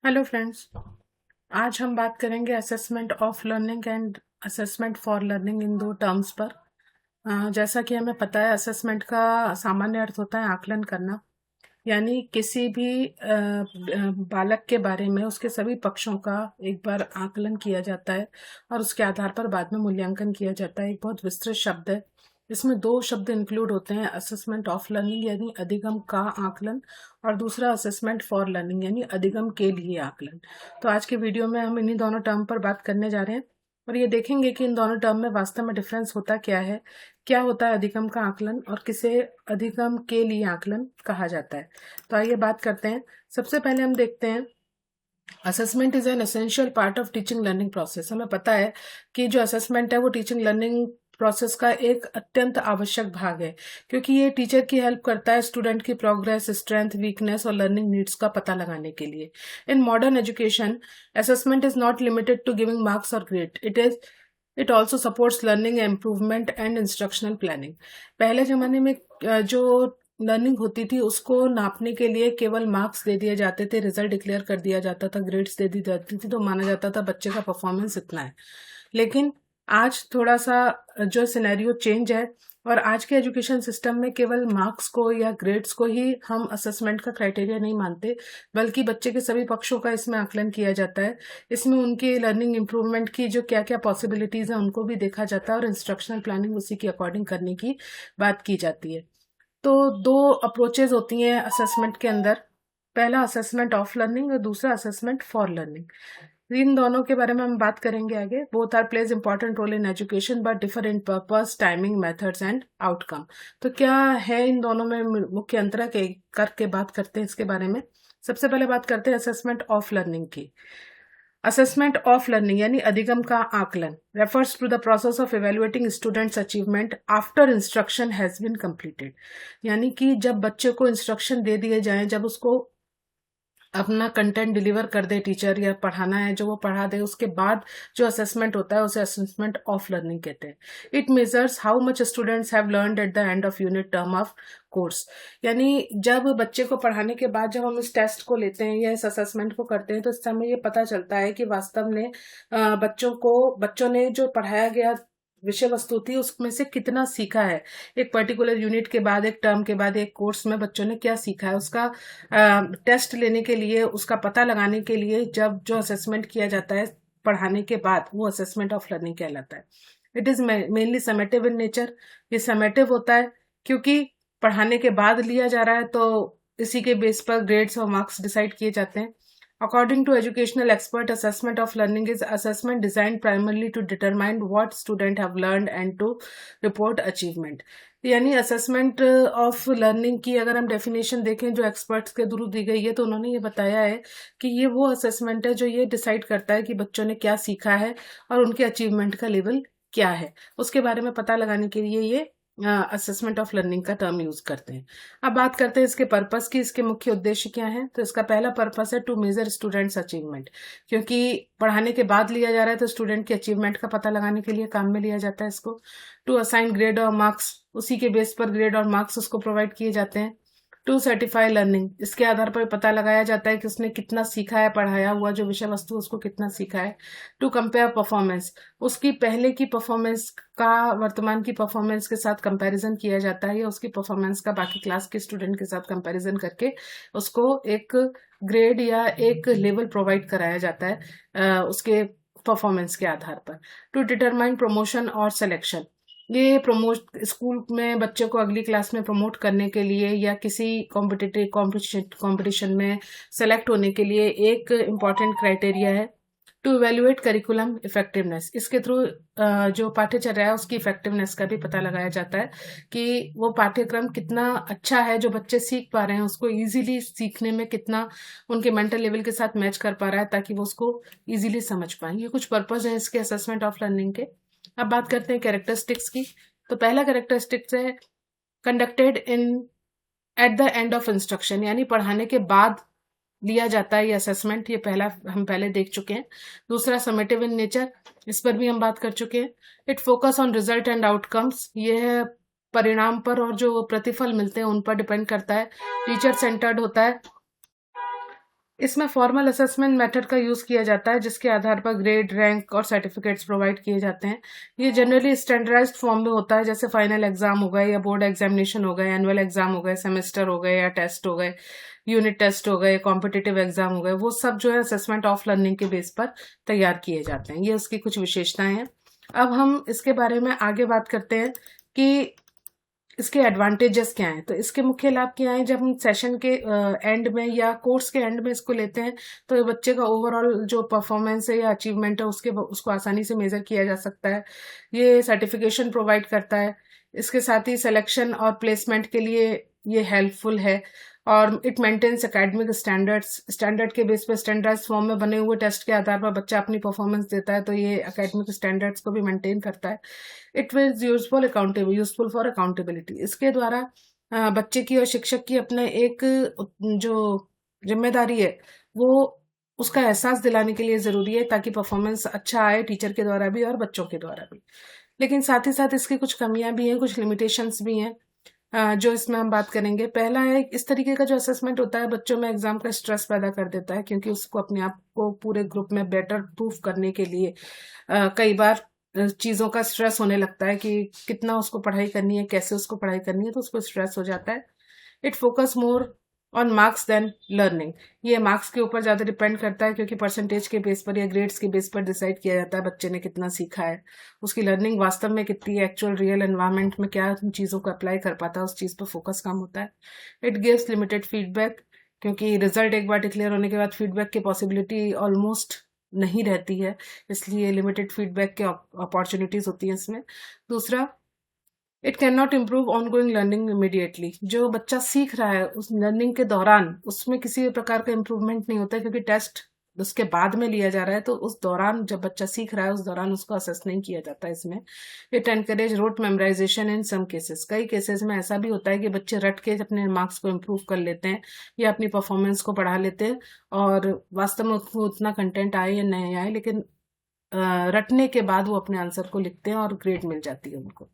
Hello friends. आज हम बात करेंगे assessment of learning and assessment for learning इन दो टर्म्स पर। जैसा कि हमें पता है, असेसमेंट का सामान्य अर्थ होता है आकलन करना, यानी किसी भी बालक के बारे में उसके सभी पक्षों का एक बार आकलन किया जाता है और उसके आधार पर बाद में मूल्यांकन किया जाता है। एक बहुत विस्तृत शब्द है। इसमें दो शब्द इंक्लूड होते हैं, असेसमेंट ऑफ लर्निंग यानी अधिगम का आकलन, और दूसरा असेसमेंट फॉर लर्निंग यानी अधिगम के लिए आकलन। तो आज के वीडियो में हम इन्हीं दोनों टर्म पर बात करने जा रहे हैं और ये देखेंगे कि इन दोनों टर्म में वास्तव में डिफरेंस होता क्या है, क्या होता है अधिगम का आकलन और किसे अधिगम के लिए आकलन कहा जाता है। तो आइए बात करते हैं। सबसे पहले हम देखते हैं, assessment is an essential part of teaching learning process. हमें पता है कि जो असेसमेंट है वो टीचिंग लर्निंग प्रोसेस का एक अत्यंत आवश्यक भाग है, क्योंकि ये टीचर की हेल्प करता है स्टूडेंट की प्रोग्रेस, स्ट्रेंथ, वीकनेस और लर्निंग नीड्स का पता लगाने के लिए। In modern education, assessment is not limited to giving marks और grade. It also supports learning improvement and instructional planning. पहले जमाने में जो लर्निंग होती थी उसको नापने के लिए केवल मार्क्स दे दिए जाते थे, रिजल्ट डिक्लेयर कर दिया जाता था, ग्रेड्स दे दी जाती थी, तो माना जाता था बच्चे का परफॉर्मेंस इतना है। लेकिन आज थोड़ा सा जो सिनेरियो चेंज है और आज के एजुकेशन सिस्टम में केवल मार्क्स को या ग्रेड्स को ही हम असेसमेंट का क्राइटेरिया नहीं मानते, बल्कि बच्चे के सभी पक्षों का इसमें आकलन किया जाता है। इसमें उनकी लर्निंग इम्प्रूवमेंट की जो क्या क्या पॉसिबिलिटीज हैं उनको भी देखा जाता है और इंस्ट्रक्शनल प्लानिंग उसी के अकॉर्डिंग करने की बात की जाती है। तो दो अप्रोचेज होती हैं असेसमेंट के अंदर, पहला असेसमेंट ऑफ लर्निंग और दूसरा असेसमेंट फॉर लर्निंग। इन दोनों के बारे में हम बात करेंगे आगे। Both are plays important role in education but differ in purpose, timing, methods and outcome. तो क्या है इन दोनों में मुख्य अंतर के करके बात करते हैं इसके बारे में। सबसे पहले बात करते हैं असेसमेंट ऑफ लर्निंग की। असेसमेंट ऑफ लर्निंग यानी अधिगम का आकलन refers to the process of evaluating students achievement after instruction has been completed. यानी कि जब बच्चे को इंस्ट्रक्शन दे दिए जाएं, जब उसको अपना कंटेंट डिलीवर कर दे टीचर, या पढ़ाना है जो वो पढ़ा दे, उसके बाद जो असेसमेंट होता है उसे असेसमेंट ऑफ लर्निंग कहते हैं। It measures how much students have learned at the end of unit term of course. यानी जब बच्चे को पढ़ाने के बाद जब हम इस टेस्ट को लेते हैं या इस असेसमेंट को करते हैं तो इस समय ये पता चलता है कि वास्तव में बच्चों ने जो पढ़ाया गया विषय वस्तु थी उसमें से कितना सीखा है। एक पर्टिकुलर यूनिट के बाद, एक टर्म के बाद, एक कोर्स में बच्चों ने क्या सीखा है, उसका टेस्ट लेने के लिए, उसका पता लगाने के लिए जब जो असेसमेंट किया जाता है पढ़ाने के बाद, वो असेसमेंट ऑफ लर्निंग कहलाता है। It is mainly summative in nature. ये समेटिव होता है क्योंकि पढ़ाने के बाद लिया जा रहा है, तो इसी के बेस पर ग्रेड्स और मार्क्स डिसाइड किए जाते हैं। According to educational expert, assessment of learning is assessment designed primarily to determine what student have learned and to report achievement। यानी असेसमेंट ऑफ लर्निंग की अगर हम डेफिनेशन देखें जो एक्सपर्ट्स के थ्रू दी गई है, तो उन्होंने ये बताया है कि ये वो असेसमेंट है जो ये डिसाइड करता है कि बच्चों ने क्या सीखा है और उनके अचीवमेंट का लेवल क्या है, उसके बारे में पता लगाने के लिए ये असेसमेंट ऑफ लर्निंग का टर्म यूज करते हैं। अब बात करते हैं इसके पर्पस की, इसके मुख्य उद्देश्य क्या है। तो इसका पहला पर्पस है टू मेजर स्टूडेंट्स अचीवमेंट। क्योंकि पढ़ाने के बाद लिया जा रहा है तो स्टूडेंट के अचीवमेंट का पता लगाने के लिए काम में लिया जाता है इसको। टू असाइन ग्रेड और मार्क्स, उसी के बेस पर ग्रेड और मार्क्स उसको प्रोवाइड किए जाते हैं। टू सर्टिफाई लर्निंग, इसके आधार पर पता लगाया जाता है कि उसने कितना सीखा है, पढ़ाया हुआ जो विषय वस्तु उसको कितना सीखा है। टू कंपेयर परफॉर्मेंस, उसकी पहले की परफॉर्मेंस का वर्तमान की परफॉर्मेंस के साथ कंपैरिजन किया जाता है, या उसकी परफॉर्मेंस का बाकी क्लास के स्टूडेंट के साथ कंपैरिजन करके उसको एक ग्रेड या एक लेवल प्रोवाइड कराया जाता है उसके परफॉर्मेंस के आधार पर। टू डिटरमाइन प्रमोशन और सिलेक्शन, ये प्रमोट स्कूल में बच्चे को अगली क्लास में प्रमोट करने के लिए या किसी कॉम्पिटिटिव कॉम्पिटिशन में सेलेक्ट होने के लिए एक इम्पॉर्टेंट क्राइटेरिया है। टू इवेल्युएट करिकुलम इफेक्टिवनेस, इसके थ्रू जो पाठ्यचर्या है उसकी इफेक्टिवनेस का भी पता लगाया जाता है कि वो पाठ्यक्रम कितना अच्छा है, जो बच्चे सीख पा रहे हैं उसको इजीली सीखने में कितना उनके मेंटल लेवल के साथ मैच कर पा रहा है, ताकि वो उसको इजीली समझ पाए। ये कुछ पर्पज है इसके असेसमेंट ऑफ लर्निंग के। अब बात करते हैं कैरेक्टरिस्टिक्स की। तो पहला कैरेक्टरिस्टिक्स है conducted in at the end of instruction, यानी पढ़ाने के बाद लिया जाता है ये असेसमेंट। ये पहला हम पहले देख चुके हैं। दूसरा समेटिव इन नेचर, इस पर भी हम बात कर चुके हैं। It focus on result and outcomes, ये परिणाम पर और जो प्रतिफल मिलते हैं उन पर डिपेंड करता है। टीचर सेंटर्ड होता है। इसमें फॉर्मल असेसमेंट मेथड का यूज किया जाता है जिसके आधार पर ग्रेड, रैंक और सर्टिफिकेट्स प्रोवाइड किए जाते हैं। ये जनरली स्टैंडर्डाइज्ड फॉर्म में होता है, जैसे फाइनल एग्जाम हो गए या बोर्ड एग्जामिनेशन हो गए, एनुअल एग्जाम हो गए, सेमेस्टर हो गए या टेस्ट हो गए, यूनिट टेस्ट हो गए, कॉम्पिटिटिव एग्जाम हो गए, वो सब जो है असेसमेंट ऑफ लर्निंग के बेस पर तैयार किए जाते हैं। ये उसकी कुछ विशेषताएं हैं। अब हम इसके बारे में आगे बात करते हैं कि इसके एडवांटेजेस क्या हैं। तो इसके मुख्य लाभ क्या हैं? जब हम सेशन के एंड में या कोर्स के एंड में इसको लेते हैं तो ये बच्चे का ओवरऑल जो परफॉर्मेंस है या अचीवमेंट है उसको आसानी से मेजर किया जा सकता है। ये सर्टिफिकेशन प्रोवाइड करता है। इसके साथ ही सिलेक्शन और प्लेसमेंट के लिए ये हेल्पफुल है। और इट मेंटेन्स एकेडमिक स्टैंडर्ड के बेस पे स्टैंडर्ड फॉर्म में बने हुए टेस्ट के आधार पर बच्चा अपनी परफॉर्मेंस देता है, तो ये एकेडमिक स्टैंडर्ड्स को भी मेंटेन करता है। It is useful for accountability. इसके द्वारा बच्चे की और शिक्षक की अपने एक जो जिम्मेदारी है वो उसका एहसास दिलाने के लिए जरूरी है, ताकि परफॉर्मेंस अच्छा आए टीचर के द्वारा भी और बच्चों के द्वारा भी। लेकिन साथ ही साथ इसकी कुछ कमियां भी हैं, कुछ लिमिटेशंस भी हैं जो इसमें हम बात करेंगे। पहला है, इस तरीके का जो असेसमेंट होता है बच्चों में एग्जाम का स्ट्रेस पैदा कर देता है, क्योंकि उसको अपने आप को पूरे ग्रुप में बेटर प्रूफ करने के लिए कई बार चीज़ों का स्ट्रेस होने लगता है कि कितना उसको पढ़ाई करनी है, कैसे उसको पढ़ाई करनी है, तो उसको स्ट्रेस हो जाता है। It focus more on marks then learning. ये मार्क्स के ऊपर ज़्यादा डिपेंड करता है, क्योंकि परसेंटेज के बेस पर या ग्रेड्स के बेस पर डिसाइड किया जाता है बच्चे ने कितना सीखा है, उसकी लर्निंग वास्तव में कितनी है, एक्चुअल रियल एनवायरनमेंट में क्या उन चीज़ों को अप्लाई कर पाता है, उस चीज़ पर फोकस कम होता है। इट गिव्स लिमिटेड फीडबैक, क्योंकि रिजल्ट एक बार डिक्लेयर होने के बाद फीडबैक की पॉसिबिलिटी ऑलमोस्ट नहीं रहती है, इसलिए लिमिटेड फीडबैक के अपॉर्चुनिटीज होती हैं इसमें। दूसरा, it can not improve on going learning immediately. जो बच्चा सीख रहा है उस लर्निंग के दौरान उसमें किसी भी प्रकार का इम्प्रूवमेंट नहीं होता है, क्योंकि टेस्ट उसके बाद में लिया जा रहा है, तो उस दौरान जब बच्चा सीख रहा है उस दौरान उसको असेस नहीं किया जाता है इसमें। It encourage rote memorization in some cases. कई केसेस में ऐसा भी होता है कि बच्चे रट के अपने मार्क्स को इम्प्रूव कर लेते हैं या अपनी परफॉर्मेंस को बढ़ा लेते हैं, और वास्तव में उसको उतना कंटेंट आए या नहीं आए, लेकिन रटने के बाद वो अपने आंसर को लिखते हैं और ग्रेड मिल जाती है उनको।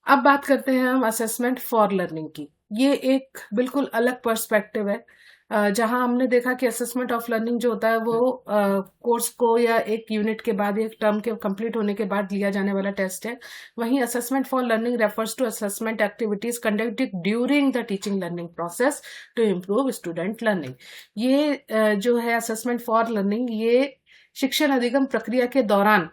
अब बात करते हैं हम असेसमेंट फॉर लर्निंग की। ये एक बिल्कुल अलग पर्सपेक्टिव है, जहां हमने देखा कि असेसमेंट ऑफ लर्निंग जो होता है वो कोर्स को या एक यूनिट के बाद, एक टर्म के कंप्लीट होने के बाद लिया जाने वाला टेस्ट है। वहीं assessment for learning refers to assessment activities conducted during the teaching learning process to improve student learning. ये जो है असेसमेंट फॉर लर्निंग, ये शिक्षण अधिगम प्रक्रिया के दौरान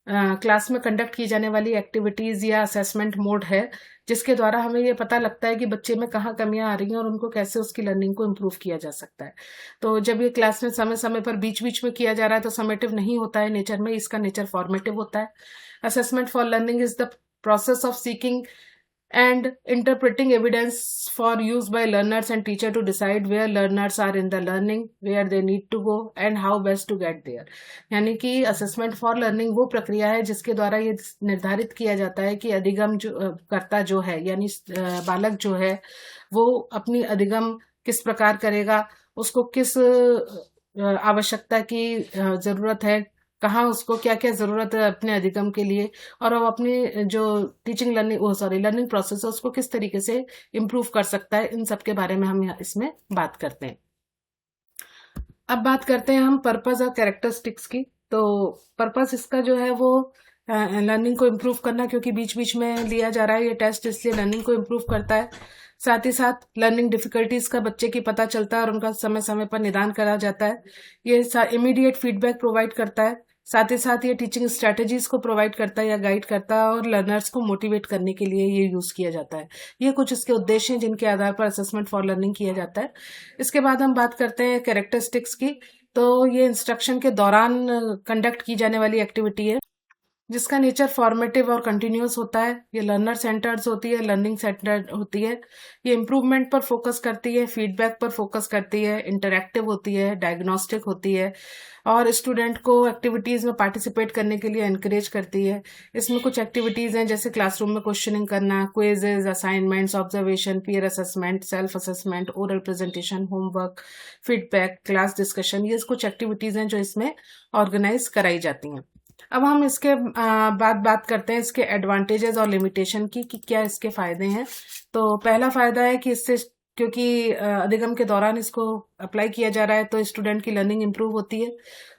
क्लास में कंडक्ट की जाने वाली एक्टिविटीज या असेसमेंट मोड है, जिसके द्वारा हमें ये पता लगता है कि बच्चे में कहाँ कमियां आ रही हैं और उनको कैसे उसकी लर्निंग को इम्प्रूव किया जा सकता है। तो जब ये क्लास में समय समय पर बीच बीच में किया जा रहा है तो समेटिव नहीं होता है नेचर में, इसका नेचर फॉर्मेटिव होता है। Assessment for learning is the process of seeking and interpreting evidence for use by learners and teacher to decide where learners are in the learning, where they need to go and how best to get there। यानी कि assessment for learning वो प्रक्रिया है जिसके द्वारा ये निर्धारित किया जाता है कि अधिगम जो कर्ता जो है, यानी बालक जो है, वो अपनी अधिगम किस प्रकार करेगा, उसको किस आवश्यकता की जरूरत है, कहाँ उसको क्या क्या जरूरत है अपने अधिगम के लिए, और वो अपनी जो टीचिंग लर्निंग प्रोसेस है उसको किस तरीके से इम्प्रूव कर सकता है। इन सब के बारे में हम इसमें बात करते हैं। अब बात करते हैं हम पर्पस और कैरेक्टरिस्टिक्स की। तो पर्पस इसका जो है वो लर्निंग को इम्प्रूव करना, क्योंकि बीच बीच में लिया जा रहा है ये टेस्ट, इसलिए लर्निंग को इम्प्रूव करता है। साथ ही साथ लर्निंग डिफिकल्टीज का बच्चे की पता चलता है और उनका समय समय पर निदान करा जाता है। ये इमीडिएट फीडबैक प्रोवाइड करता है। साथ ही साथ ये टीचिंग स्ट्रेटेजीज को प्रोवाइड करता है या गाइड करता है, और लर्नर्स को मोटिवेट करने के लिए ये यूज किया जाता है। ये कुछ इसके उद्देश्य हैं जिनके आधार पर असेसमेंट फॉर लर्निंग किया जाता है। इसके बाद हम बात करते हैं कैरेक्टरिस्टिक्स की। तो ये इंस्ट्रक्शन के दौरान कंडक्ट की जाने वाली एक्टिविटी है जिसका नेचर फॉर्मेटिव और कंटिन्यूस होता है। ये लर्नर सेंटर्ड होती है, लर्निंग सेंटर्ड होती है। ये इम्प्रूवमेंट पर फोकस करती है, फीडबैक पर फोकस करती है, इंटरैक्टिव होती है, डायग्नोस्टिक होती है, और स्टूडेंट को एक्टिविटीज में पार्टिसिपेट करने के लिए एनकरेज करती है। इसमें कुछ एक्टिविटीज हैं जैसे क्लासरूम में क्वेश्चनिंग करना, quizzes, assignments, observation, peer assessment, self assessment, oral presentation, homework, feedback, class discussion. ये कुछ एक्टिविटीज हैं जो इसमें ऑर्गेनाइज कराई जाती हैं। अब हम इसके बाद बात करते हैं इसके एडवांटेजेस और लिमिटेशन की, कि क्या इसके फायदे हैं। तो पहला फायदा है कि इससे क्योंकि अधिगम के दौरान इसको अप्लाई किया जा रहा है तो स्टूडेंट की लर्निंग इंप्रूव होती है,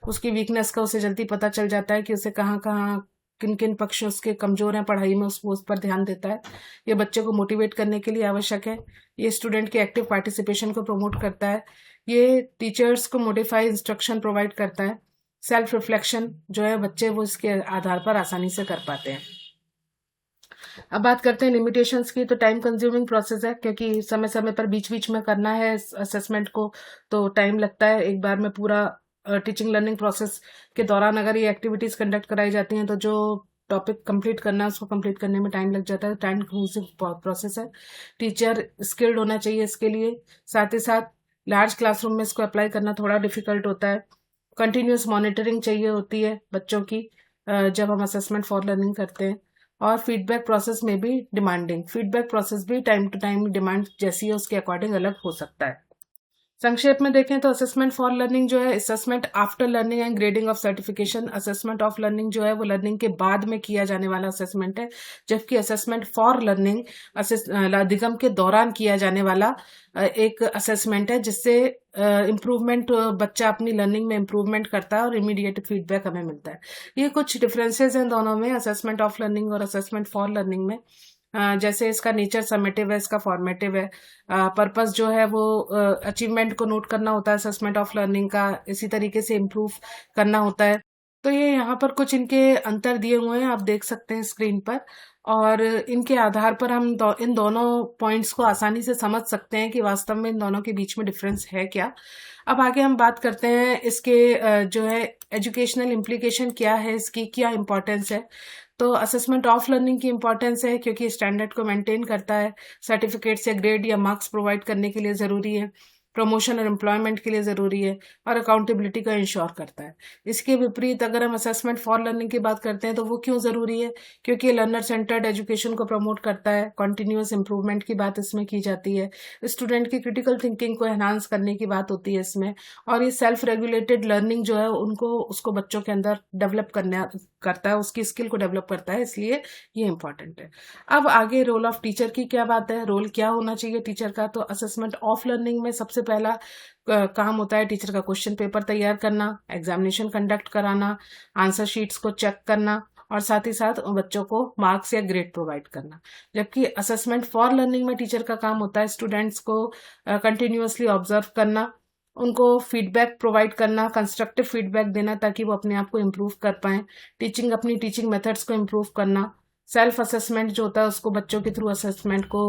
उसकी वीकनेस का उसे जल्दी पता चल जाता है कि उसे कहाँ कहाँ किन किन पक्ष उसके कमजोर हैं पढ़ाई में, उसको उस पर ध्यान देता है। ये बच्चे को मोटिवेट करने के लिए आवश्यक है। ये स्टूडेंट के एक्टिव पार्टिसिपेशन को प्रमोट करता है। ये टीचर्स को मोडिफाई इंस्ट्रक्शन प्रोवाइड करता है। सेल्फ रिफ्लेक्शन जो है बच्चे वो इसके आधार पर आसानी से कर पाते हैं। अब बात करते हैं लिमिटेशंस की। तो टाइम कंज्यूमिंग प्रोसेस है, क्योंकि समय समय पर बीच बीच में करना है असेसमेंट को, तो टाइम लगता है। एक बार में पूरा टीचिंग लर्निंग प्रोसेस के दौरान अगर ये एक्टिविटीज कंडक्ट कराई जाती हैं तो जो टॉपिक कंप्लीट करना है उसको कंप्लीट करने में टाइम लग जाता है। टाइम कंज्यूमिंग प्रोसेस है। टीचर स्किल्ड होना चाहिए इसके लिए। साथ ही साथ लार्ज क्लासरूम में इसको अप्लाई करना थोड़ा डिफिकल्ट होता है। कंटिन्यूस मॉनिटरिंग चाहिए होती है बच्चों की जब हम असेसमेंट फॉर लर्निंग करते हैं। और फीडबैक प्रोसेस में भी डिमांडिंग, फीडबैक प्रोसेस भी टाइम टू टाइम डिमांड जैसी है उसके अकॉर्डिंग अलग हो सकता है। संक्षेप में देखें तो असेसमेंट फॉर लर्निंग जो है assessment after learning and grading of certification. Assessment of learning जो है वो लर्निंग के बाद में किया जाने वाला असेसमेंट है, जबकि असेसमेंट फॉर लर्निंग अधिगम के दौरान किया जाने वाला एक असेसमेंट है, जिससे इम्प्रूवमेंट बच्चा अपनी लर्निंग में इम्प्रूवमेंट करता है और इमीडिएट फीडबैक हमें मिलता है। ये कुछ डिफरेंसेस हैं दोनों में, असेसमेंट ऑफ लर्निंग और असेसमेंट फॉर लर्निंग में। जैसे इसका नेचर समेटिव है, इसका फॉर्मेटिव है। पर्पस जो है वो अचीवमेंट को नोट करना होता है असेसमेंट ऑफ लर्निंग का, इसी तरीके से इम्प्रूव करना होता है। तो ये यहाँ पर कुछ इनके अंतर दिए हुए हैं, आप देख सकते हैं स्क्रीन पर, और इनके आधार पर हम इन दोनों पॉइंट्स को आसानी से समझ सकते हैं कि वास्तव में इन दोनों के बीच में डिफरेंस है क्या। अब आगे हम बात करते हैं इसके जो है एजुकेशनल इम्प्लीकेशन क्या है, इसकी क्या इम्पोर्टेंस है। तो असेसमेंट ऑफ लर्निंग की इंपॉर्टेंस है क्योंकि स्टैंडर्ड को मेंटेन करता है, सर्टिफिकेट्स या ग्रेड या मार्क्स प्रोवाइड करने के लिए ज़रूरी है, प्रमोशन और एम्प्लॉयमेंट के लिए ज़रूरी है, और अकाउंटेबिलिटी का इंश्योर करता है। इसके विपरीत अगर हम असेसमेंट फॉर लर्निंग की बात करते हैं तो वो क्यों ज़रूरी है? क्योंकि लर्नर सेंटर्ड एजुकेशन को प्रमोट करता है, कॉन्टिन्यूस इंप्रूवमेंट की बात इसमें की जाती है, स्टूडेंट की क्रिटिकल थिंकिंग को एनहांस करने की बात होती है इसमें, और ये सेल्फ रेगुलेटेड लर्निंग जो है उसको बच्चों के अंदर डेवलप करता है, उसकी स्किल को डेवलप करता है, इसलिए ये इंपॉर्टेंट है। अब आगे रोल ऑफ टीचर की क्या बात है, रोल क्या होना चाहिए टीचर का। तो असेसमेंट ऑफ लर्निंग में सबसे पहला काम होता है टीचर का क्वेश्चन पेपर तैयार करना, एग्जामिनेशन कंडक्ट कराना, आंसर शीट्स को चेक करना, और साथ ही साथ बच्चों को मार्क्स या ग्रेड प्रोवाइड करना। जबकि असेसमेंट फॉर लर्निंग में टीचर का काम होता है स्टूडेंट्स को कंटिन्यूअसली ऑब्जर्व करना, उनको फीडबैक प्रोवाइड करना, कंस्ट्रक्टिव फीडबैक देना ताकि वो अपने आप को इम्प्रूव कर पाएं, अपनी टीचिंग मेथड्स को इम्प्रूव करना, सेल्फ असेसमेंट जो होता है उसको बच्चों के थ्रू असेसमेंट को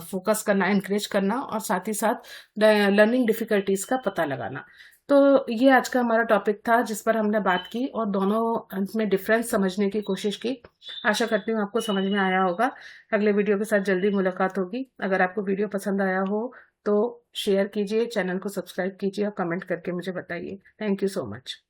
फोकस करना, एनकरेज करना, और साथ ही साथ लर्निंग डिफिकल्टीज का पता लगाना। तो ये आज का हमारा टॉपिक था जिस पर हमने बात की और दोनों में डिफरेंस समझने की कोशिश की। आशा करती हूँ आपको समझ में आया होगा। अगले वीडियो के साथ जल्दी मुलाकात होगी। अगर आपको वीडियो पसंद आया हो तो शेयर कीजिए, चैनल को सब्सक्राइब कीजिए और कमेंट करके मुझे बताइए। Thank you so much.